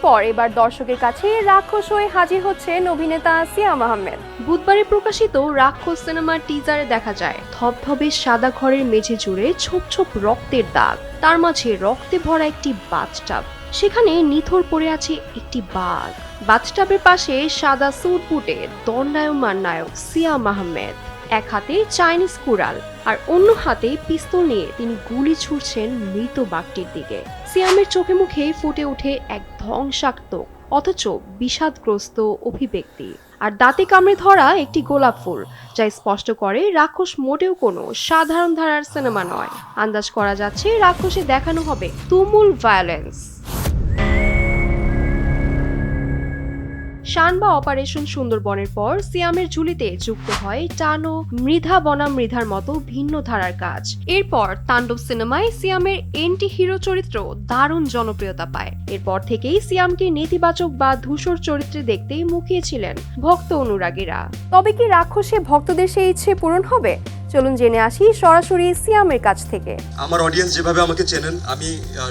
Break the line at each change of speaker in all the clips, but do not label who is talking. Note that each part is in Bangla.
পর এবার দর্শকের কাছে রাক্ষস হয়ে হাজির হচ্ছেন অভিনেতা সিয়াম আহমেদ। বুধবারে প্রকাশিত রাক্ষস সিনেমার টিজারে দেখা যায় ধবধবে সাদা ঘরের মেঝে জুড়ে ছোপ ছোপ রক্তের দাগ, তার মাঝে রক্তে ভরা একটি বাথটাব, সেখানে নিথর পড়ে আছে একটি বাঘ। বাথটাবের পাশে সাদা স্যুট বুটে দণ্ডায়মান নায়ক সিয়াম আহমেদ, এক হাতে চাইনিজ কুড়াল আর অন্য হাতে পিস্তল নিয়ে তিনি গুলি ছুড়ছেন মৃত বাঘটির দিকে। সিয়ামের চোখে মুখে ফুটে ওঠে এক ধ্বংসাত্মক অথচ বিষাদগ্রস্ত অভিব্যক্তি, আর দাঁতে কামড়ে ধরা একটি গোলাপ ফুল, যা স্পষ্ট করে রাক্ষস মোটেও কোনো সাধারণ ধারার সিনেমা নয়। আন্দাজ করা যাচ্ছে রাক্ষসে দেখানো হবে তুমুল ভায়োলেন্স। শান বা অপারেশন সুন্দরবনের পর সিয়ামের ঝুলিতে যুক্ত হয় টানো, মৃধা বনাম মৃধার মতো ভিন্ন ধারার কাজ। এরপর তাণ্ডব সিনেমায় সিয়ামের এন্টি হিরো চরিত্র দারুণ জনপ্রিয়তা পায়। এরপর থেকেই সিয়ামকে নেতিবাচক বা ধূসর চরিত্রে দেখতেই মুখিয়েছিলেন ভক্ত অনুরাগীরা। তবে কি রাক্ষসে ভক্তদের সেই ইচ্ছে পূরণ হবে? চলুন জেনে আসি সরাসরি সিয়ামের কাছ থেকে।
আমার অডিয়েন্স যেভাবে আমাকে চেনেন, আমি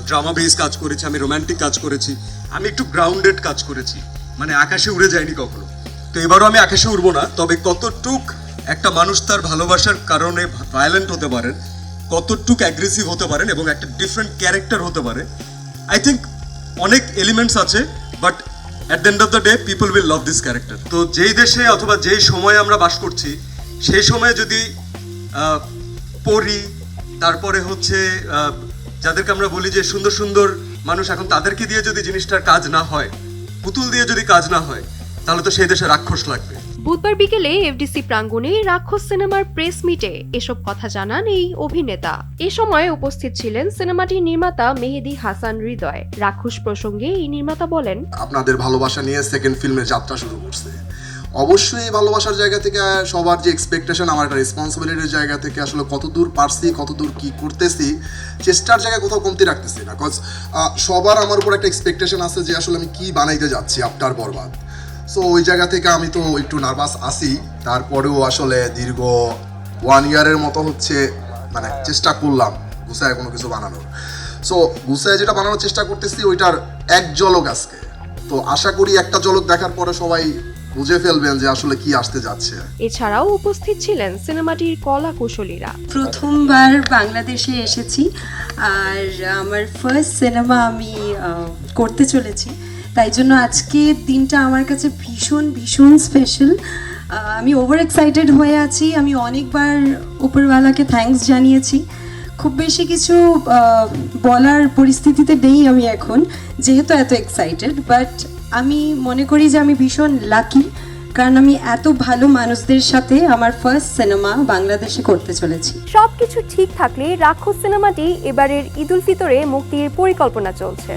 ড্রামা বেস কাজ করেছি, আমি রোমান্টিক কাজ করেছি, আমি একটু গ্রাউন্ডেড কাজ করেছি, মানে আকাশে উড়ে যায়নি কখনো। তো এবারও আমি আকাশে উড়বো না, তবে কতটুক একটা মানুষ তার ভালোবাসার কারণে ভায়োলেন্ট হতে পারেন, কতটুক অ্যাগ্রেসিভ হতে পারেন এবং একটা ডিফারেন্ট ক্যারেক্টার হতে পারে, আই থিঙ্ক অনেক এলিমেন্টস আছে, but at the end of the day people will love this character. তো যেই দেশে অথবা যেই সময়ে আমরা বাস করছি, সেই সময়ে যদি পরি, তারপরে হচ্ছে যাদেরকে আমরা বলি যে সুন্দর সুন্দর মানুষ, এখন তাদেরকে দিয়ে যদি জিনিসটার কাজ না হয়, পুতুল দিয়ে যদি কাজ না হয়, তাহলে তো সেই দেশে রাক্ষস লাগবে।
বুধবার বিকেলে এফডিসি প্রাঙ্গণে রাক্ষস সিনেমার প্রেস মিটে এসব কথা জানান এই অভিনেতা। এ সময় উপস্থিত ছিলেন সিনেমাটির নির্মাতা মেহেদী হাসান হৃদয়। রাক্ষস প্রসঙ্গে এই নির্মাতা বলেন,
আপনাদের ভালোবাসা নিয়ে সেকেন্ড ফিল্মের যাত্রা শুরু করছে। অবশ্যই এই ভালোবাসার জায়গা থেকে সবার যে এক্সপেকটেশন, আমার একটা রেসপন্সিবিলিটির জায়গা থেকে আসলে কতদূর পারছি, কতদূর কি করতেছি, চেষ্টার জায়গায় কোথাও কমতি রাখতেছি না। কজ সবার আমার উপর একটা এক্সপেকটেশন আছে যে আসলে আমি কি বানাইতে যাচ্ছি আফটার বরবাদ। সো ওই জায়গা থেকে আমি তো একটু নার্ভাস আছি, তারপরেও আসলে দীর্ঘ 1 ইয়ারের মতো হচ্ছে মানে চেষ্টা করলাম গুছায় কোনো কিছু বানানোর। সো গুছায় যেটা বানানোর চেষ্টা করতেছি, ওইটার এক ঝলক আজকে। তো আশা করি একটা ঝলক দেখার পরে সবাই বুঝে ফেলবেন যে আসলে কি আসতে যাচ্ছে।
এছাড়াও উপস্থিত ছিলেন সিনেমাটির কলা কুশলীরা।
প্রথমবার বাংলাদেশে এসেছি, আর আমার ফার্স্ট সিনেমা আমি করতে চলেছি, তাই জন্য আজকে দিনটা আমার কাছে ভীষণ ভীষণ স্পেশাল। আমি ওভার এক্সাইটেড হয়ে আছি। আমি অনেকবার উপরওয়ালাকে থ্যাঙ্কস জানিয়েছি। খুব বেশি কিছু বলার পরিস্থিতিতে নেই আমি এখন, যেহেতু এত এক্সাইটেড, বাট আমি মনে করি যে আমি ভীষণ লাকি, কারণ আমি এত ভালো মানুষদের সাথে আমার ফার্স্ট সিনেমা বাংলাদেশে করতে চলেছি।
সবকিছু ঠিক থাকলে রাক্ষস সিনেমাটি এবারের ঈদুল ফিতরে মুক্তির পরিকল্পনা চলছে।